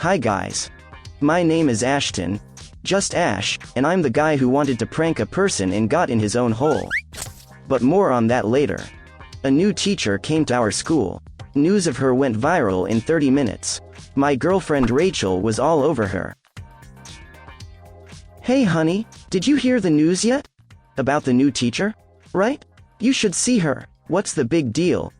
Hi guys. My name is Ashton. Just Ash, and I'm the guy who wanted to prank a person and got in his own hole. But more on that later. A new teacher came to our school. News of her went viral in 30 minutes. My girlfriend Rachel was all over her. Hey honey, did you hear the news yet? About the new teacher? Right? You should see her. What's the big deal?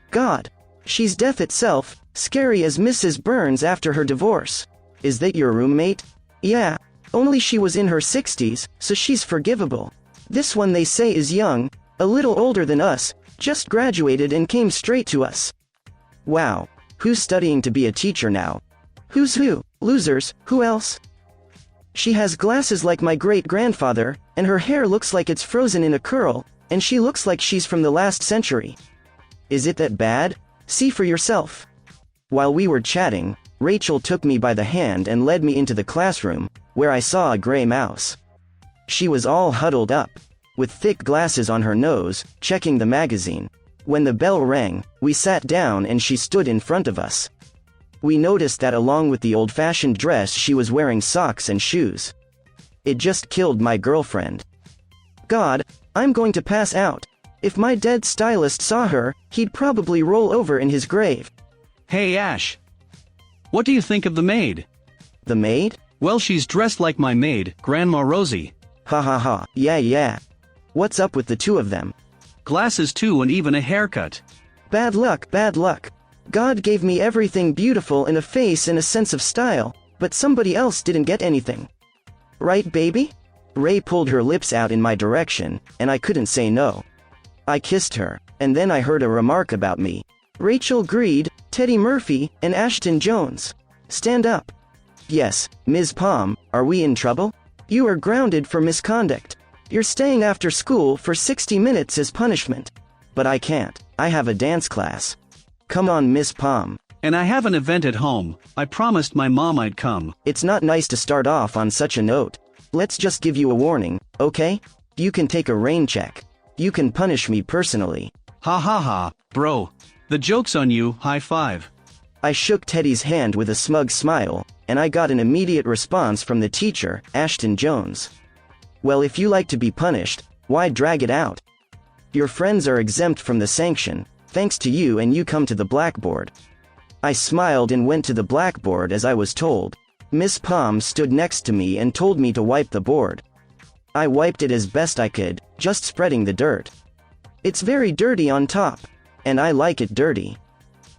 God. She's death itself, scary as Mrs. Burns after her divorce. Is that your roommate? Yeah. Only she was in her 60s, so she's forgivable. This one they say is young, a little older than us, just graduated and came straight to us. Wow. Who's studying to be a teacher now? Who's who? Losers, who else? She has glasses like my great-grandfather, and her hair looks like it's frozen in a curl, and she looks like she's from the last century. Is it that bad? See for yourself. While we were chatting, Rachel took me by the hand and led me into the classroom, where I saw a gray mouse. She was all huddled up, with thick glasses on her nose, checking the magazine. When the bell rang, we sat down and she stood in front of us. We noticed that along with the old-fashioned dress she was wearing socks and shoes. It just killed my girlfriend. God, I'm going to pass out. If my dead stylist saw her, he'd probably roll over in his grave. Hey Ash. What do you think of the maid? The maid? Well, she's dressed like my maid, Grandma Rosie. Ha ha ha, yeah. What's up with the two of them? Glasses too, and even a haircut. Bad luck. God gave me everything beautiful and a face and a sense of style, but somebody else didn't get anything. Right, baby? Ray pulled her lips out in my direction, and I couldn't say no. I kissed her, and then I heard a remark about me. Rachel Greed, Teddy Murphy, and Ashton Jones. Stand up. Yes, Ms. Palm, are we in trouble? You are grounded for misconduct. You're staying after school for 60 minutes as punishment. But I can't. I have a dance class. Come on, Miss Palm. And I have an event at home. I promised my mom I'd come. It's not nice to start off on such a note. Let's just give you a warning, okay? You can take a rain check. You can punish me personally. Ha ha ha, bro. The joke's on you, high five. I shook Teddy's hand with a smug smile, and I got an immediate response from the teacher, Ashton Jones. Well, if you like to be punished, why drag it out? Your friends are exempt from the sanction, thanks to you, and you come to the blackboard. I smiled and went to the blackboard as I was told. Miss Palm stood next to me and told me to wipe the board. I wiped it as best I could, just spreading the dirt. It's very dirty on top. And I like it dirty.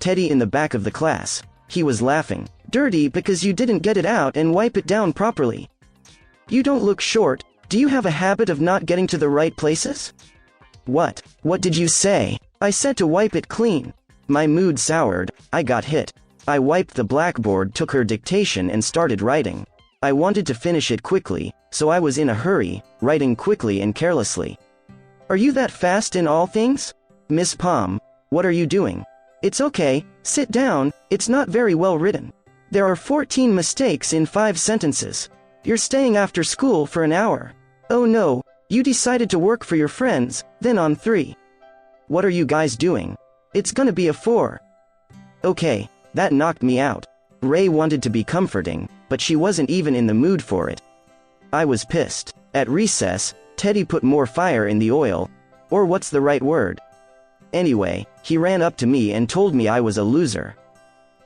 Teddy in the back of the class. He was laughing. Dirty because you didn't get it out and wipe it down properly. You don't look short. Do you have a habit of not getting to the right places? What? What did you say? I said to wipe it clean. My mood soured. I got hit. I wiped the blackboard, took her dictation and started writing. I wanted to finish it quickly, so I was in a hurry, writing quickly and carelessly. Are you that fast in all things? Miss Palm, what are you doing? It's okay, sit down, it's not very well written. There are 14 mistakes in 5 sentences. You're staying after school for an hour. Oh no, you decided to work for your friends, then on 3. What are you guys doing? It's gonna be a 4. Okay, that knocked me out. Ray wanted to be comforting, but she wasn't even in the mood for it. I was pissed. At recess, Teddy put more fire in the oil. Or what's the right word? Anyway, he ran up to me and told me I was a loser.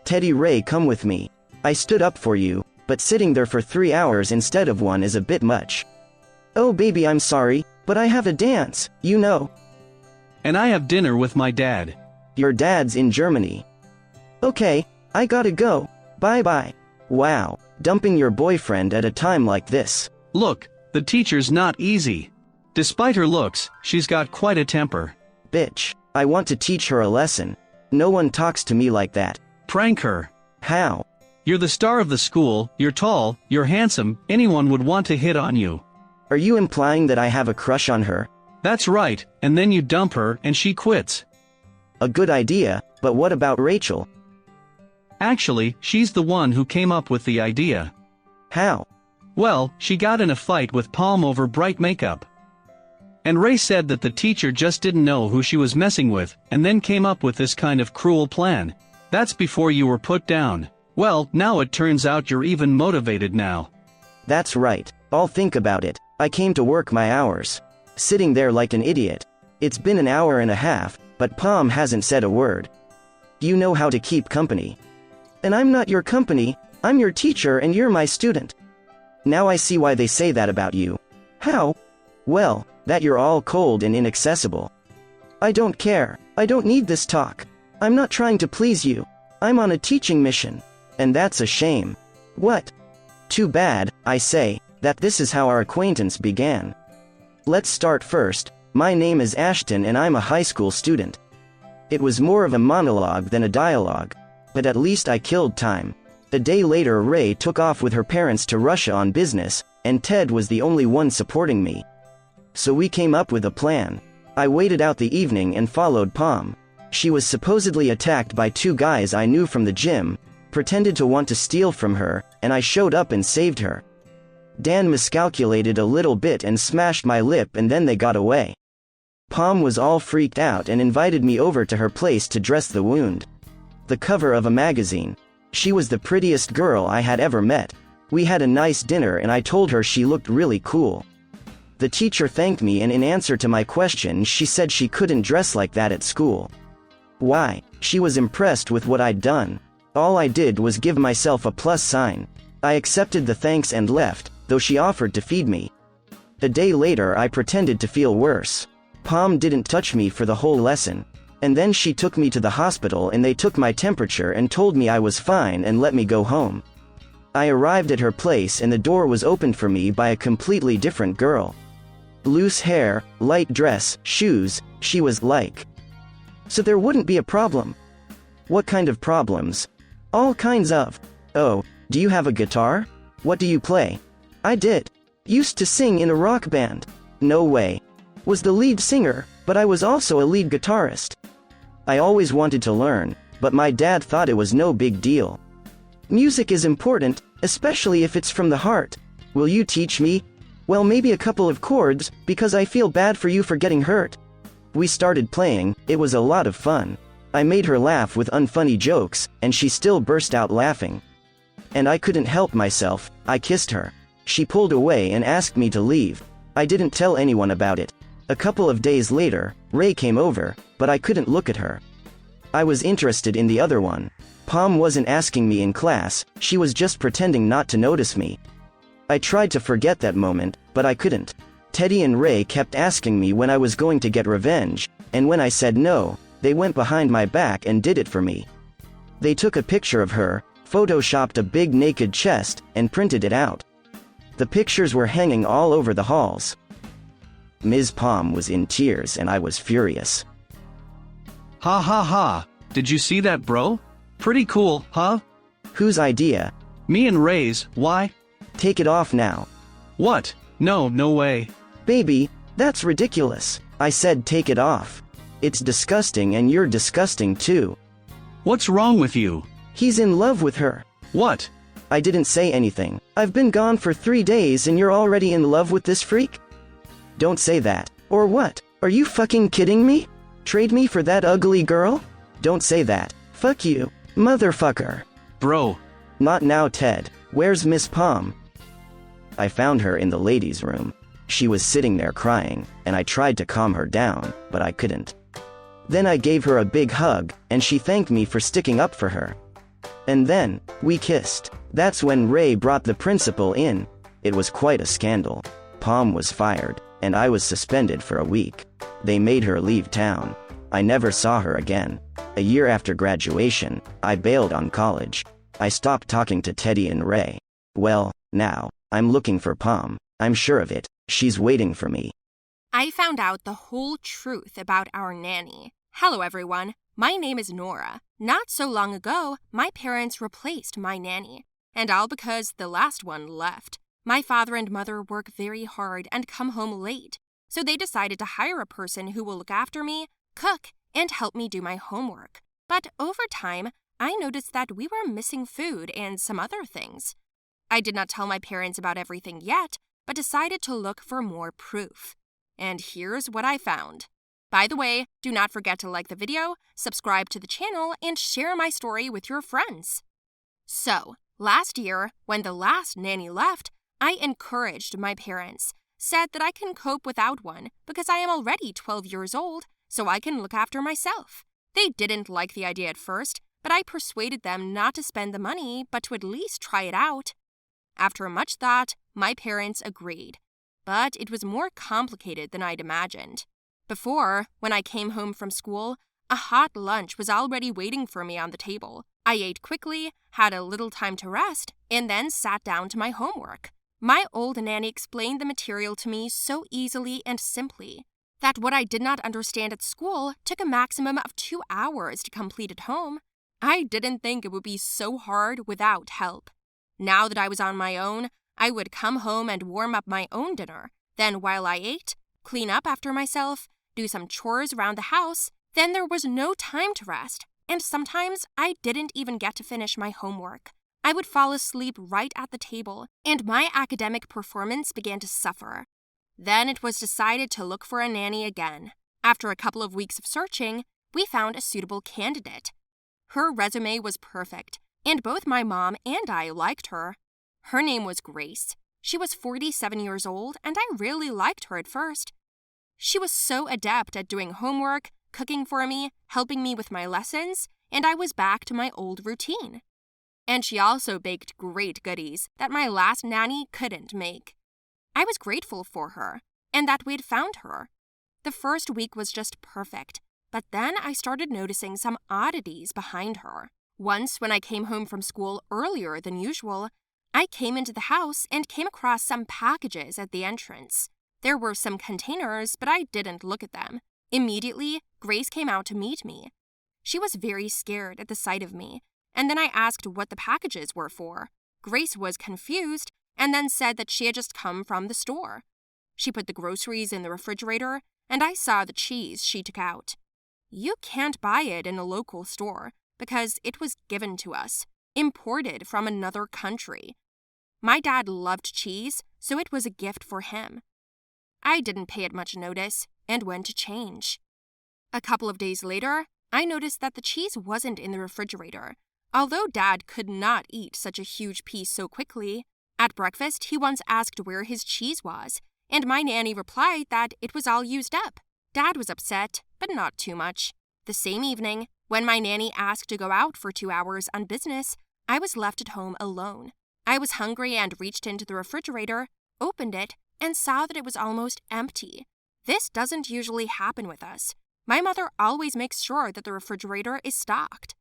Teddy, Ray, come with me. I stood up for you, but sitting there for 3 hours instead of 1 is a bit much. Oh baby, I'm sorry, but I have a dance, you know. And I have dinner with my dad. Your dad's in Germany. Okay, I gotta go. Bye-bye. Wow, dumping your boyfriend at a time like this. Look, the teacher's not easy. Despite her looks, she's got quite a temper. Bitch, I want to teach her a lesson. No one talks to me like that. Prank her. How? You're the star of the school, you're tall, you're handsome, anyone would want to hit on you. Are you implying that I have a crush on her? That's right, and then you dump her and she quits. A good idea, but what about Rachel? Actually, she's the one who came up with the idea. How? Well, she got in a fight with Palm over bright makeup. And Ray said that the teacher just didn't know who she was messing with, and then came up with this kind of cruel plan. That's before you were put down. Well, now it turns out you're even motivated now. That's right. I'll think about it. I came to work my hours. Sitting there like an idiot. It's been an hour and a half, but Pom hasn't said a word. You know how to keep company. And I'm not your company, I'm your teacher and you're my student. Now I see why they say that about you. How? Well, that you're all cold and inaccessible. I don't care. I don't need this talk. I'm not trying to please you. I'm on a teaching mission. And that's a shame. What? Too bad, I say, that this is how our acquaintance began. Let's start first. My name is Ashton and I'm a high school student. It was more of a monologue than a dialogue. But at least I killed time. A day later Ray took off with her parents to Russia on business, and Ted was the only one supporting me. So we came up with a plan. I waited out the evening and followed Pom. She was supposedly attacked by two guys I knew from the gym, pretended to want to steal from her, and I showed up and saved her. Dan miscalculated a little bit and smashed my lip and then they got away. Pom was all freaked out and invited me over to her place to dress the wound. The cover of a magazine. She was the prettiest girl I had ever met. We had a nice dinner and I told her she looked really cool. The teacher thanked me and in answer to my question she said she couldn't dress like that at school. Why? She was impressed with what I'd done. All I did was give myself a plus sign. I accepted the thanks and left, though she offered to feed me. A day later I pretended to feel worse. Pom didn't touch me for the whole lesson. And then she took me to the hospital and they took my temperature and told me I was fine and let me go home. I arrived at her place and the door was opened for me by a completely different girl. Loose hair, light dress, shoes, she was like. So there wouldn't be a problem. What kind of problems? All kinds of. Oh, do you have a guitar? What do you play? I did. Used to sing in a rock band. No way. Was the lead singer, but I was also a lead guitarist. I always wanted to learn, but my dad thought it was no big deal. Music is important, especially if it's from the heart. Will you teach me? Well, maybe a couple of chords, because I feel bad for you for getting hurt. We started playing, it was a lot of fun. I made her laugh with unfunny jokes, and she still burst out laughing. And I couldn't help myself, I kissed her. She pulled away and asked me to leave. I didn't tell anyone about it. A couple of days later, Ray came over, but I couldn't look at her. I was interested in the other one. Pom wasn't asking me in class, she was just pretending not to notice me. I tried to forget that moment, but I couldn't. Teddy and Ray kept asking me when I was going to get revenge, and when I said no, they went behind my back and did it for me. They took a picture of her, photoshopped a big naked chest, and printed it out. The pictures were hanging all over the halls. Ms. Pom was in tears and I was furious. Ha ha ha, did you see that, bro? Pretty cool, huh? Whose idea? Me and Ray's, why? Take it off now. What? No, no way. Baby, that's ridiculous. I said take it off. It's disgusting and you're disgusting too. What's wrong with you? He's in love with her. What? I didn't say anything. I've been gone for 3 days and you're already in love with this freak? Don't say that. Or what? Are you fucking kidding me? Trade me for that ugly girl? Don't say that. Fuck you, motherfucker. Bro. Not now, Ted. Where's Miss Pom? I found her in the ladies' room. She was sitting there crying, and I tried to calm her down, but I couldn't. Then I gave her a big hug, and she thanked me for sticking up for her. And then, we kissed. That's when Ray brought the principal in. It was quite a scandal. Pom was fired, and I was suspended for a week. They made her leave town. I never saw her again. A year after graduation, I bailed on college. I stopped talking to Teddy and Ray. Well, now, I'm looking for Pom. I'm sure of it. She's waiting for me. I found out the whole truth about our nanny. Hello, everyone. My name is Nora. Not so long ago, my parents replaced my nanny. And all because the last one left. My father and mother work very hard and come home late. So they decided to hire a person who will look after me, cook, and help me do my homework. But over time, I noticed that we were missing food and some other things. I did not tell my parents about everything yet, but decided to look for more proof. And here's what I found. By the way, do not forget to like the video, subscribe to the channel, and share my story with your friends. So, last year, when the last nanny left, I encouraged my parents, said that I can cope without one because I am already 12 years old, so I can look after myself. They didn't like the idea at first, but I persuaded them not to spend the money, but to at least try it out. After much thought, my parents agreed. But it was more complicated than I'd imagined. Before, when I came home from school, a hot lunch was already waiting for me on the table. I ate quickly, had a little time to rest, and then sat down to my homework. My old nanny explained the material to me so easily and simply that what I did not understand at school took a maximum of 2 hours to complete at home. I didn't think it would be so hard without help. Now that I was on my own, I would come home and warm up my own dinner. Then while I ate, clean up after myself, do some chores around the house. Then there was no time to rest, and sometimes I didn't even get to finish my homework. I would fall asleep right at the table, and my academic performance began to suffer. Then it was decided to look for a nanny again. After a couple of weeks of searching, we found a suitable candidate. Her resume was perfect, and both my mom and I liked her. Her name was Grace. She was 47 years old, and I really liked her at first. She was so adept at doing homework, cooking for me, helping me with my lessons, and I was back to my old routine. And she also baked great goodies that my last nanny couldn't make. I was grateful for her, and that we'd found her. The first week was just perfect, but then I started noticing some oddities behind her. Once, when I came home from school earlier than usual, I came into the house and came across some packages at the entrance. There were some containers, but I didn't look at them. Immediately, Grace came out to meet me. She was very scared at the sight of me, and then I asked what the packages were for. Grace was confused and then said that she had just come from the store. She put the groceries in the refrigerator, and I saw the cheese she took out. You can't buy it in a local store because it was given to us, imported from another country. My dad loved cheese, so it was a gift for him. I didn't pay it much notice and went to change. A couple of days later, I noticed that the cheese wasn't in the refrigerator, although Dad could not eat such a huge piece so quickly. At breakfast, he once asked where his cheese was, and my nanny replied that it was all used up. Dad was upset, but not too much. The same evening, when my nanny asked to go out for 2 hours on business, I was left at home alone. I was hungry and reached into the refrigerator, opened it, and saw that it was almost empty. This doesn't usually happen with us. My mother always makes sure that the refrigerator is stocked.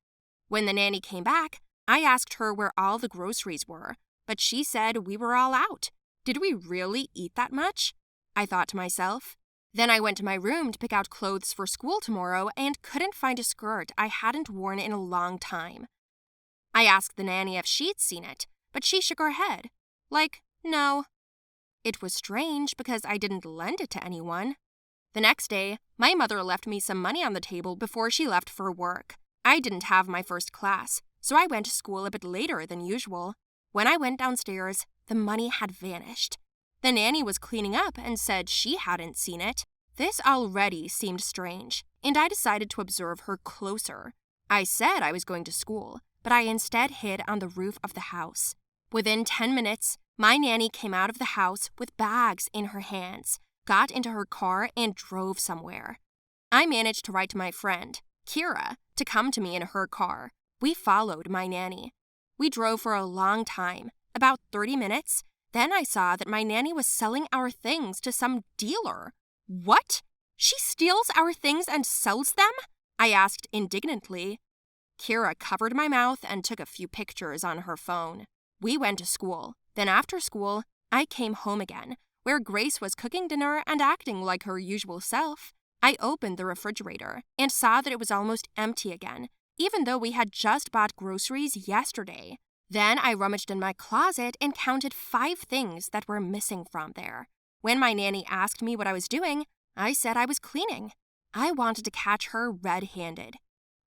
When the nanny came back, I asked her where all the groceries were, but she said we were all out. Did we really eat that much? I thought to myself. Then I went to my room to pick out clothes for school tomorrow and couldn't find a skirt I hadn't worn in a long time. I asked the nanny if she'd seen it, but she shook her head. Like, no. It was strange because I didn't lend it to anyone. The next day, my mother left me some money on the table before she left for work. I didn't have my first class, so I went to school a bit later than usual. When I went downstairs, the money had vanished. The nanny was cleaning up and said she hadn't seen it. This already seemed strange, and I decided to observe her closer. I said I was going to school, but I instead hid on the roof of the house. Within 10 minutes, my nanny came out of the house with bags in her hands, got into her car, and drove somewhere. I managed to write to my friend, Kira, to come to me in her car. We followed my nanny. We drove for a long time, about 30 minutes. Then I saw that my nanny was selling our things to some dealer. What? She steals our things and sells them? I asked indignantly. Kira covered my mouth and took a few pictures on her phone. We went to school. Then after school, I came home again, where Grace was cooking dinner and acting like her usual self. I opened the refrigerator and saw that it was almost empty again, even though we had just bought groceries yesterday. Then I rummaged in my closet and counted 5 things that were missing from there. When my nanny asked me what I was doing, I said I was cleaning. I wanted to catch her red-handed.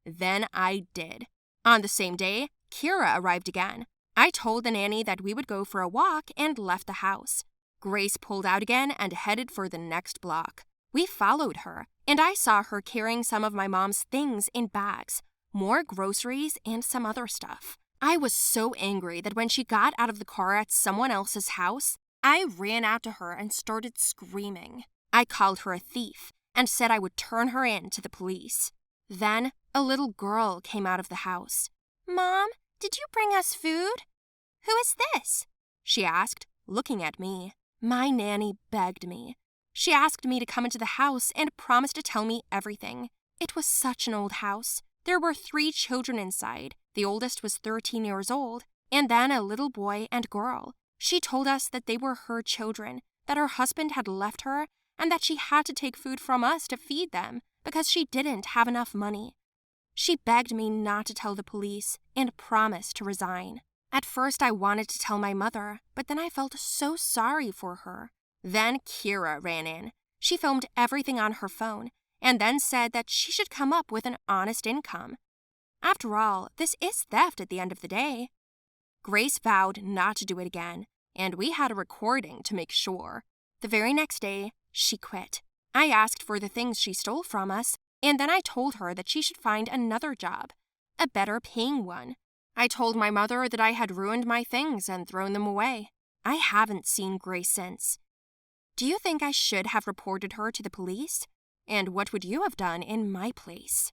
Then I did. On the same day, Kira arrived again. I told the nanny that we would go for a walk and left the house. Grace pulled out again and headed for the next block. We followed her, and I saw her carrying some of my mom's things in bags, more groceries and some other stuff. I was so angry that when she got out of the car at someone else's house, I ran out to her and started screaming. I called her a thief and said I would turn her in to the police. Then a little girl came out of the house. "Mom, did you bring us food?" "Who is this?" she asked, looking at me. My nanny begged me. She asked me to come into the house and promised to tell me everything. It was such an old house. There were 3 children inside. The oldest was 13 years old, and then a little boy and girl. She told us that they were her children, that her husband had left her, and that she had to take food from us to feed them because she didn't have enough money. She begged me not to tell the police and promised to resign. At first, I wanted to tell my mother, but then I felt so sorry for her. Then Kira ran in. She filmed everything on her phone and then said that she should come up with an honest income. After all, this is theft at the end of the day. Grace vowed not to do it again, and we had a recording to make sure. The very next day, she quit. I asked for the things she stole from us, and then I told her that she should find another job, a better paying one. I told my mother that I had ruined my things and thrown them away. I haven't seen Grace since. Do you think I should have reported her to the police? And what would you have done in my place?